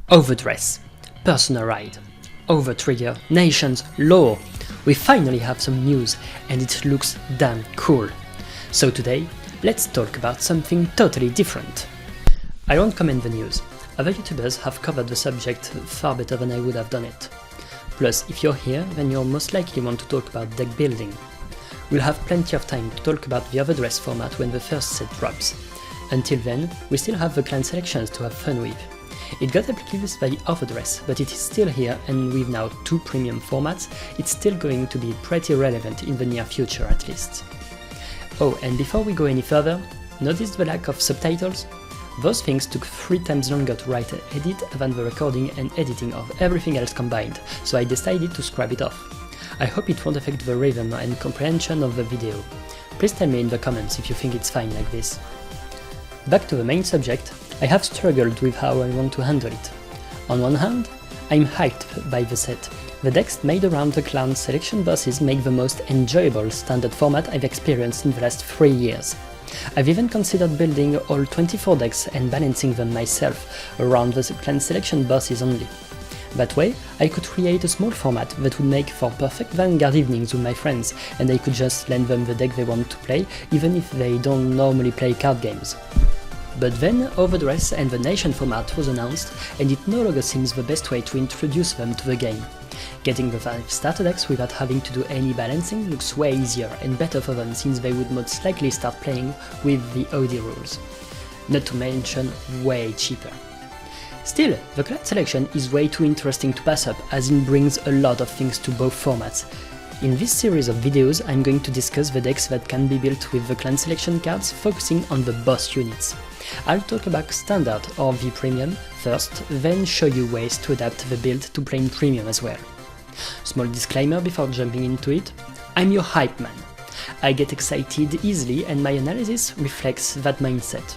Overdress, personal ride, overtrigger, nations, lore. We finally have some news and it looks damn cool. So today, let's talk about something totally different. I won't comment the news. Other YouTubers have covered the subject far better than I would have done it. Plus, if you're here, then you'll most likely want to talk about deck building. We'll have plenty of time to talk about the Overdress format when the first set drops. Until then, we still have the clan selections to have fun with. It got replaced by Overdress, but it is still here, and with now 2 premium formats, it's still going to be pretty relevant in the near future at least. Oh, and before we go any further, notice the lack of subtitles? Those things took 3 times longer to write and edit than the recording and editing of everything else combined, so I decided to scrap it off. I hope it won't affect the rhythm and comprehension of the video. Please tell me in the comments if you think it's fine like this. Back to the main subject, I have struggled with how I want to handle it. On one hand, I'm hyped by the set. The decks made around the clan selection bosses make the most enjoyable standard format I've experienced in the last 3 years. I've even considered building all 24 decks and balancing them myself around the clan selection bosses only. That way, I could create a small format that would make for perfect Vanguard evenings with my friends, and I could just lend them the deck they want to play, even if they don't normally play card games. But then Overdress and the Nation format was announced, and it no longer seems the best way to introduce them to the game. Getting the 5 starter decks without having to do any balancing looks way easier and better for them, since they would most likely start playing with the OD rules. Not to mention way cheaper. Still, the clan selection is way too interesting to pass up, as it brings a lot of things to both formats. In this series of videos, I'm going to discuss the decks that can be built with the clan selection cards, focusing on the boss units. I'll talk about standard or V premium first, then show you ways to adapt the build to plain premium as well. Small disclaimer before jumping into it, I'm your hype man. I get excited easily and my analysis reflects that mindset.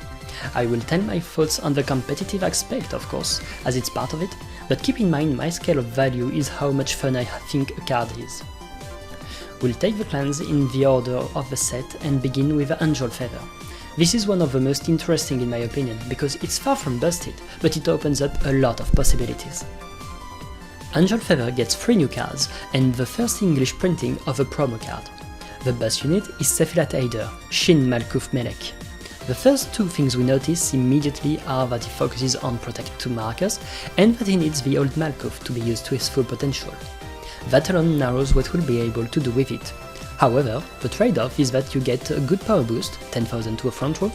I will tell my thoughts on the competitive aspect, of course, as it's part of it, but keep in mind my scale of value is how much fun I think a card is. We'll take the clans in the order of the set and begin with Angel Feather. This is one of the most interesting in my opinion, because it's far from busted, but it opens up a lot of possibilities. Angel Feather gets 3 new cards and the first English printing of a promo card. The boss unit is Sephilat Aider, Shin Malkuth Melek. The first 2 things we notice immediately are that he focuses on Protect 2 markers and that he needs the old Malkuth to be used to his full potential. That alone narrows what we'll be able to do with it. However, the trade-off is that you get a good power boost, 10,000 to a front row,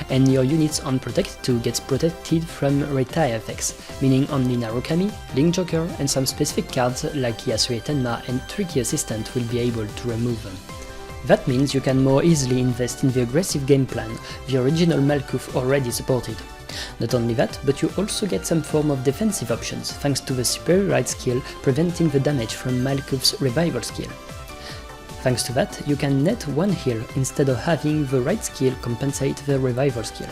and your units on Protect 2 gets protected from retire effects, meaning only Narukami, Link Joker and some specific cards like Yasui Tenma and Tricky Assistant will be able to remove them. That means you can more easily invest in the aggressive game plan the original Malkuth already supported. Not only that, but you also get some form of defensive options thanks to the Superior Ride skill preventing the damage from Malkuth's Revival skill. Thanks to that, you can net 1 heal instead of having the Ride skill compensate the Revival skill.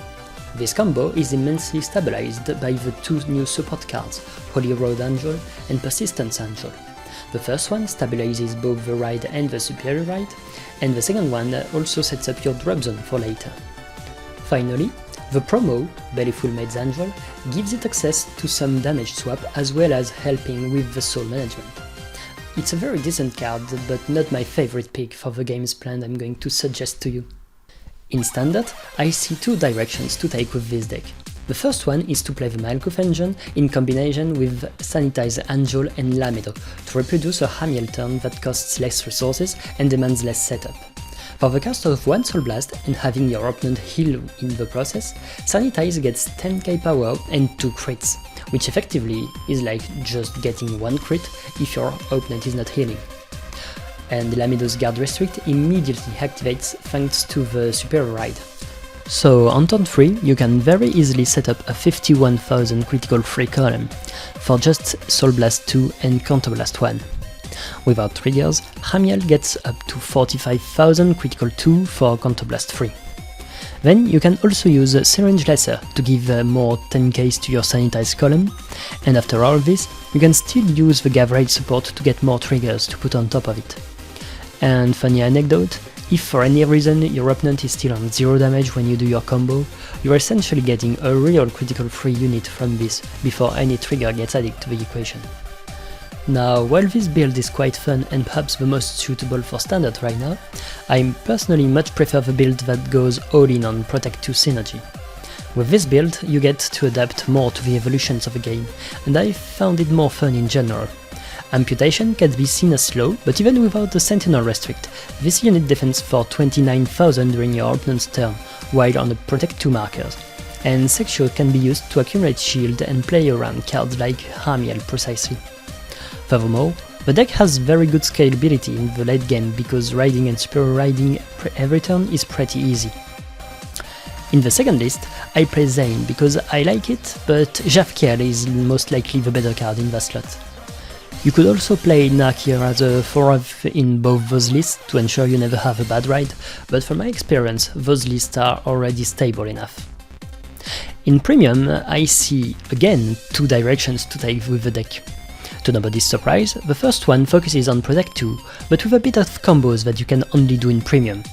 This combo is immensely stabilized by the 2 new support cards, Holy Road Angel and Persistence Angel. The first one stabilizes both the Ride and the Superior Ride, and the second one also sets up your drop zone for later. Finally, the promo, Bellyful Maid's Angel, gives it access to some damage swap as well as helping with the soul management. It's a very decent card, but not my favorite pick for the game's plan I'm going to suggest to you. In Standard, I see 2 directions to take with this deck. The first one is to play the Malkuth engine in combination with Sanitize Angel and Lamedo to reproduce a Hamiel turn that costs less resources and demands less setup. For the cost of 1 Soul Blast and having your opponent heal in the process, Sanitize gets 10k power and 2 crits, which effectively is like just getting 1 crit if your opponent is not healing. And Lamedo's Guard Restrict immediately activates thanks to the Superior Ride. So on turn 3, you can very easily set up a 51,000 critical free column for just Soul Blast 2 and Counter Blast 1. Without triggers, Hamiel gets up to 45,000 critical 2 for Counter Blast 3. Then you can also use Syringe Lesser to give more 10ks to your Sanitize column, and after all this, you can still use the Gav Raid support to get more triggers to put on top of it. And funny anecdote, If for any reason your opponent is still on 0 damage when you do your combo, you're essentially getting a real critical free unit from this before any trigger gets added to the equation. Now, while this build is quite fun and perhaps the most suitable for standard right now, I personally much prefer the build that goes all in on Protect 2 synergy. With this build, you get to adapt more to the evolutions of the game, and I found it more fun in general. Amputation can be seen as slow, but even without the Sentinel restrict, this unit defends for 29,000 during your opponent's turn, while on the Protect 2 markers. And Sexual can be used to accumulate shield and play around cards like Hamiel precisely. Furthermore, the deck has very good scalability in the late game because riding and super riding every turn is pretty easy. In the second list, I play Zane because I like it, but Javkiel is most likely the better card in that slot. You could also play Nakir as a 4-of in both those lists to ensure you never have a bad ride, but from my experience, those lists are already stable enough. In Premium, I see, again, two directions to take with the deck. To nobody's surprise, the first one focuses on Protect 2, but with a bit of combos that you can only do in Premium.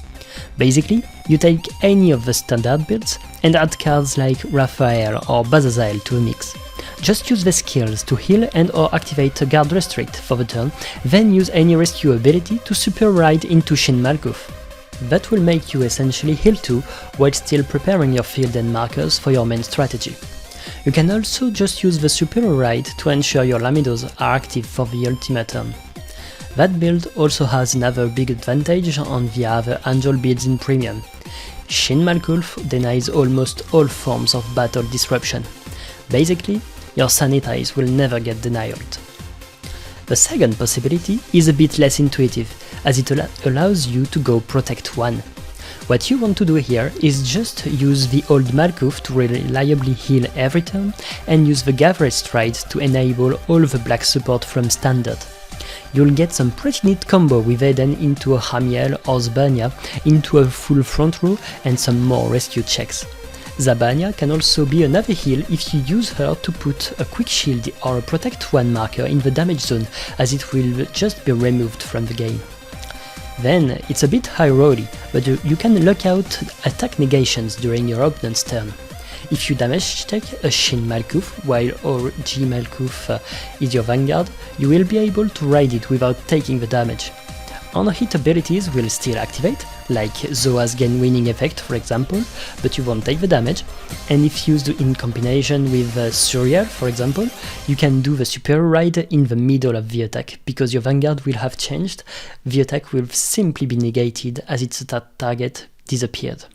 Basically, you take any of the standard builds and add cards like Raphael or Bazazael to a mix. Just use the skills to heal and or activate a guard restrict for the turn, then use any rescue ability to super ride into Shin Malkuth. That will make you essentially heal 2 while still preparing your field and markers for your main strategy. You can also just use the Superior Ride to ensure your Lamidos are active for the ultimate turn. That build also has another big advantage on the other Angel builds in Premium. Shin Malkuth denies almost all forms of battle disruption. Basically, your Sanitize will never get denied. The second possibility is a bit less intuitive, as it allows you to go Protect 1. What you want to do here is just use the old Malkuth to reliably heal every turn and use the Gavre Stride to enable all the black support from standard. You'll get some pretty neat combo with Eden into a Hamiel or Zabanya into a full front row and some more rescue checks. Zabanya can also be another heal if you use her to put a quick shield or a Protect 1 marker in the damage zone, as it will just be removed from the game. Then it's a bit high rolly, but you can lock out attack negations during your opponent's turn. If you damage check a Shin Malkuth while OG Malkuth is your vanguard, you will be able to ride it without taking the damage. On-hit abilities will still activate, like Zoa's gain winning effect for example, but you won't take the damage, and if used in combination with Suriel for example, you can do the Superior Ride in the middle of the attack, because your vanguard will have changed, the attack will simply be negated as its target disappeared.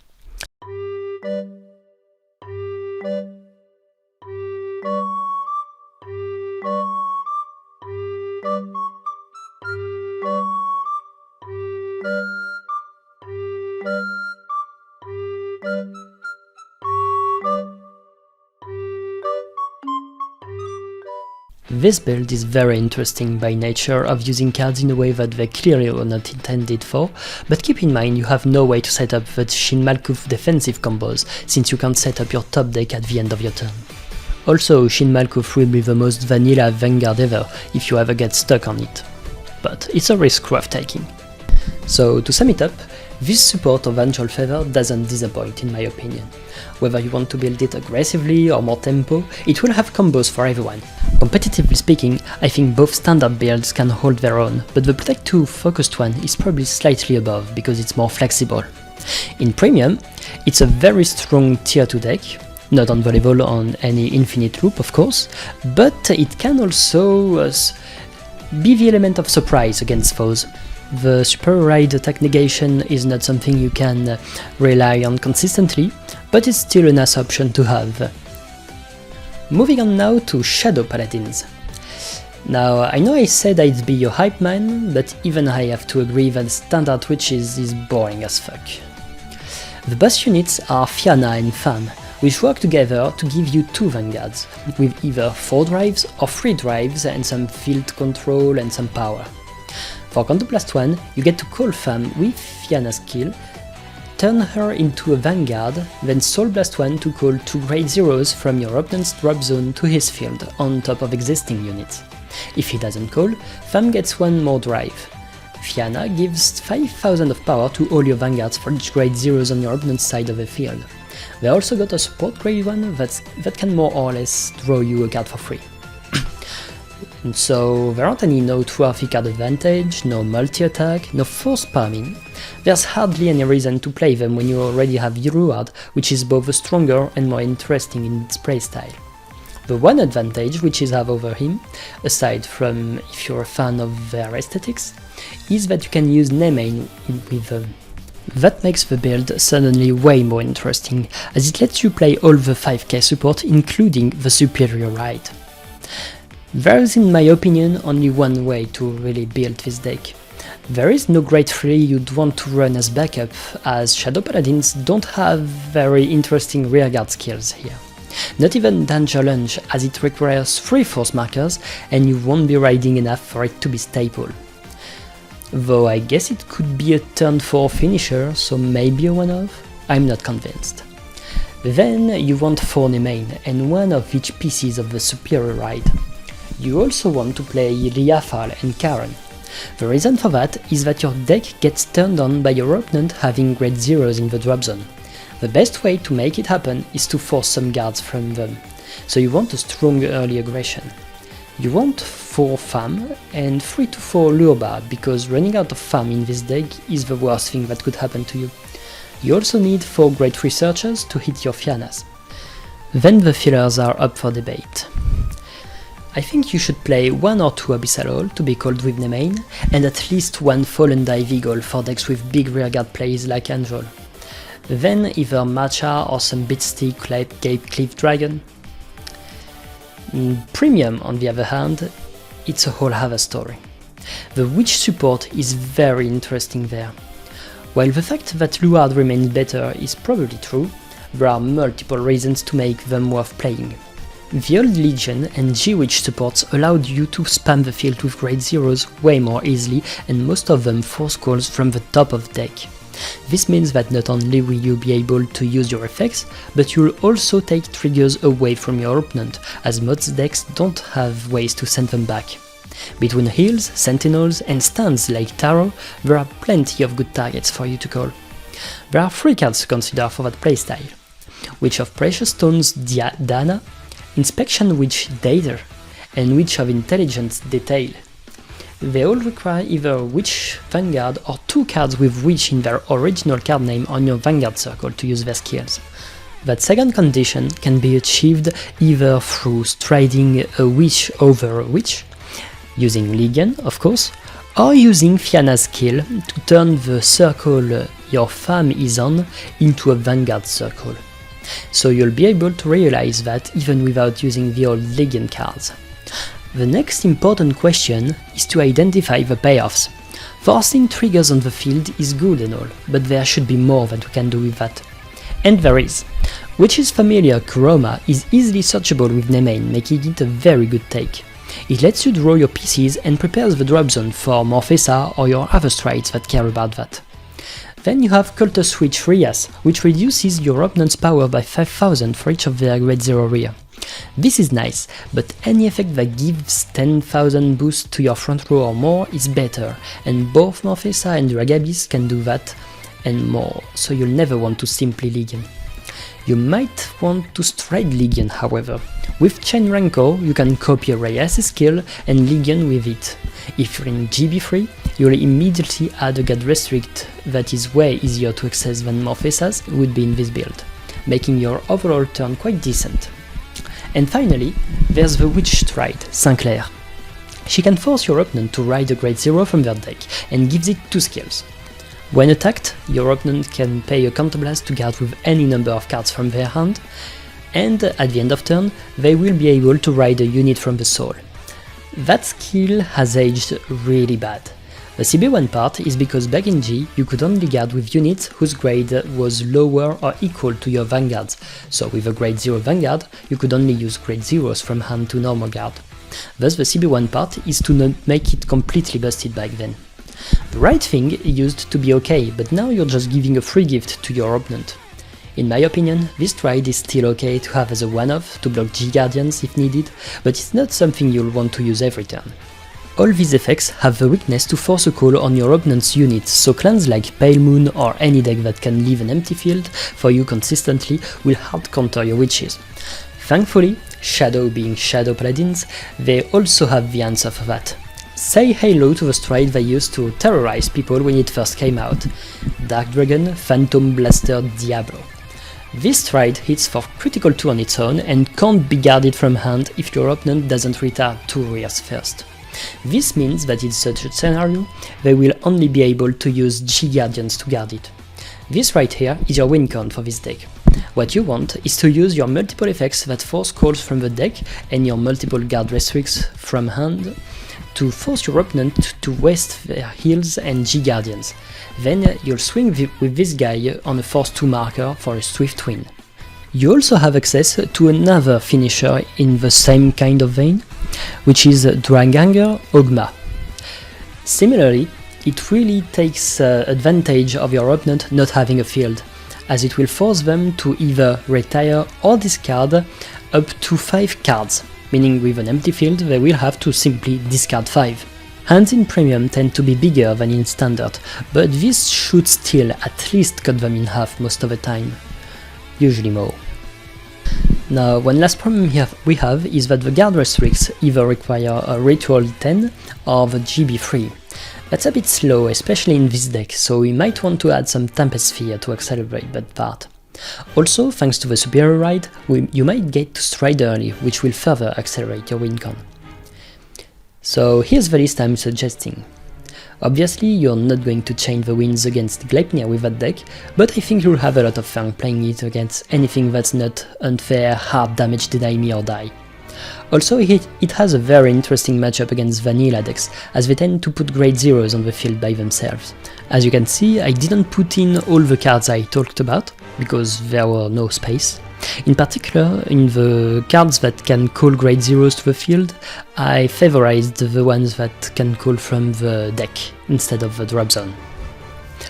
This build is very interesting by nature of using cards in a way that they clearly were not intended for, but keep in mind you have no way to set up the Shin Malkuth defensive combos, since you can't set up your top deck at the end of your turn. Also, Shin Malkuth will be the most vanilla vanguard ever if you ever get stuck on it. But it's a risk worth taking. So to sum it up, this support of Angel Feather doesn't disappoint in my opinion. Whether you want to build it aggressively or more tempo, it will have combos for everyone. Competitively speaking, I think both standard builds can hold their own, but the Protect 2 focused one is probably slightly above because it's more flexible. In Premium, it's a very strong tier 2 deck, not on the level on any infinite loop of course, but it can also be the element of surprise against foes. The Super Ride attack negation is not something you can rely on consistently, but it's still a nice option to have. Moving on now to Shadow Paladins. Now, I know I said I'd be your hype man, but even I have to agree that standard Witches is boring as fuck. The boss units are Fianna and Fam, which work together to give you 2 vanguards, with either 4 drives or 3 drives and some field control and some power. For Counterblast 1, you get to call Fam with Fianna's skill, turn her into a vanguard, then Soul Blast 1 to call 2 Great Zeros from your opponent's drop zone to his field, on top of existing units. If he doesn't call, Fam gets 1 more drive. Fianna gives 5000 of power to all your vanguards for each grade 0s on your opponent's side of the field. They also got a support grade 1 that can more or less draw you a card for free. And so there aren't any noteworthy card advantage, no multi-attack, no force spamming. There's hardly any reason to play them when you already have Ruard, which is both stronger and more interesting in its playstyle. The one advantage which is have over him, aside from if you're a fan of their aesthetics, is that you can use Nemane with them. That makes the build suddenly way more interesting, as it lets you play all the 5k support, including the superior ride. There is, in my opinion, only one way to really build this deck. There is no grade 3 you'd want to run as backup, as Shadow Paladins don't have very interesting rearguard skills here. Not even Danger Lunge, as it requires 3 force markers and you won't be riding enough for it to be staple. Though I guess it could be a turn 4 finisher, so maybe a one-off? I'm not convinced. Then you want 4 Nemane and one of each pieces of the superior ride. You also want to play Liafal and Karen. The reason for that is that your deck gets turned on by your opponent having grade 0s in the drop zone. The best way to make it happen is to force some guards from them, so you want a strong early aggression. You want 4 FAM and 3 to 4 Lurba, because running out of FAM in this deck is the worst thing that could happen to you. You also need 4 grade 3 searchers to hit your Fiannas. Then the fillers are up for debate. I think you should play 1 or 2 Abyssal Hall to be called with Nemane, and at least 1 Fallen Dive Eagle for decks with big rearguard plays like Angel. Then either Matcha or some Bitstick like Cape Cliff Dragon. Premium, on the other hand, it's a whole other story. The Witch support is very interesting there. While the fact that Luard remains better is probably true, there are multiple reasons to make them worth playing. The old Legion and G-Witch supports allowed you to spam the field with grade 0s way more easily, and most of them force calls from the top of deck. This means that not only will you be able to use your effects, but you'll also take triggers away from your opponent, as most decks don't have ways to send them back. Between heals, sentinels and stands like Tarot, there are plenty of good targets for you to call. There are 3 cards to consider for that playstyle: Witch of Precious Stones Dana, Inspection Witch Dater, and Witch of Intelligence Detail. They all require either Witch Vanguard or 2 cards with Witch in their original card name on your Vanguard circle to use their skills. That second condition can be achieved either through striding a Witch over a Witch, using Legion of course, or using Fianna's skill to turn the circle your fam is on into a Vanguard circle. So you'll be able to realize that even without using the old Legion cards. The next important question is to identify the payoffs. Forcing triggers on the field is good and all, but there should be more that we can do with that. And there is. Witch's familiar Kuroma is easily searchable with Nemane, making it a very good take. It lets you draw your pieces and prepares the drop zone for Morphesa or your other strides that care about that. Then you have Cultus Witch Rias, which reduces your opponent's power by 5000 for each of their grade 0 rear. This is nice, but any effect that gives 10,000 boost to your front row or more is better, and both Morphesa and Dragabis can do that and more, so you'll never want to simply Legion. You might want to stride Legion, however. With Chain Rancor, you can copy Reyes' skill and Legion with it. If you're in GB3, you'll immediately add a guard restrict that is way easier to access than Morphesa's would be in this build, making your overall turn quite decent. And finally, there's the Witch Stride, Sinclair. She can force your opponent to ride a grade 0 from their deck, and gives it 2 skills. When attacked, your opponent can pay a counterblast to guard with any number of cards from their hand, and at the end of turn, they will be able to ride a unit from the soul. That skill has aged really bad. The CB1 part is because back in G, you could only guard with units whose grade was lower or equal to your vanguards, so with a grade 0 vanguard, you could only use grade 0s from hand to normal guard. Thus the CB1 part is to not make it completely busted back then. The right thing used to be okay, but now you're just giving a free gift to your opponent. In my opinion, this stride is still okay to have as a one-off to block G-Guardians if needed, but it's not something you'll want to use every turn. All these effects have the weakness to force a call on your opponent's units, so clans like Pale Moon or any deck that can leave an empty field for you consistently will hard counter your witches. Thankfully, Shadow being Shadow Paladins, they also have the answer for that. Say hello to the stride they used to terrorize people when it first came out: Dark Dragon, Phantom Blaster, Diablo. This stride hits for critical 2 on its own and can't be guarded from hand if your opponent doesn't retire 2 rears first. This means that in such a scenario, they will only be able to use G-Guardians to guard it. This right here is your win con for this deck. What you want is to use your multiple effects that force calls from the deck and your multiple guard restricts from hand to force your opponent to waste their heals and G-Guardians. Then you'll swing with this guy on a force 2 marker for a swift win. You also have access to another finisher in the same kind of vein, which is Dranganger Ogma. Similarly, it really takes advantage of your opponent not having a field, as it will force them to either retire or discard up to 5 cards, meaning with an empty field they will have to simply discard 5. Hands in Premium tend to be bigger than in Standard, but this should still at least cut them in half most of the time, usually more. Now, one last problem we have is that the guard restricts either require a Ritual 10 or the GB3. That's a bit slow, especially in this deck, so we might want to add some Tempest Sphere to accelerate that part. Also, thanks to the Superior Ride, you might get to stride early, which will further accelerate your win con. So here's the list I'm suggesting. Obviously, you're not going to change the wins against Gleipnir with that deck, but I think you'll have a lot of fun playing it against anything that's not unfair, hard damage, deny me or die. Also, it has a very interesting matchup against vanilla decks, as they tend to put grade 0s on the field by themselves. As you can see, I didn't put in all the cards I talked about, because there were no space. In particular, in the cards that can call grade 0s to the field, I favorized the ones that can call from the deck instead of the drop zone.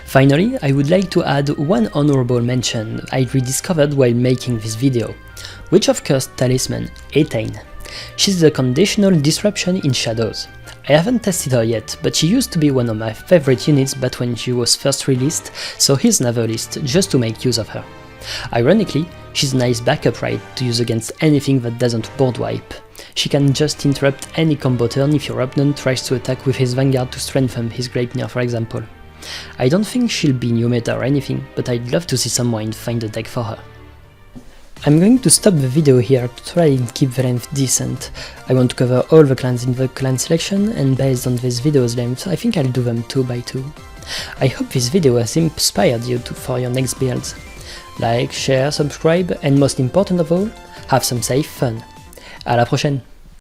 Finally, I would like to add one honorable mention I rediscovered while making this video: Witch of Cursed Talisman, Etain. She's the conditional disruption in Shadows. I haven't tested her yet, but she used to be one of my favorite units back when she was first released, so here's another list just to make use of her. Ironically, she's a nice backup ride to use against anything that doesn't board wipe. She can just interrupt any combo turn if your opponent tries to attack with his Vanguard to strengthen his Gleipnir, for example. I don't think she'll be new meta or anything, but I'd love to see someone find a deck for her. I'm going to stop the video here to try and keep the length decent. I want to cover all the clans in the clan selection, and based on this video's length, I think I'll do them 2 by 2. I hope this video has inspired you for your next builds. Like, share, subscribe, and most important of all, have some safe fun. À la prochaine!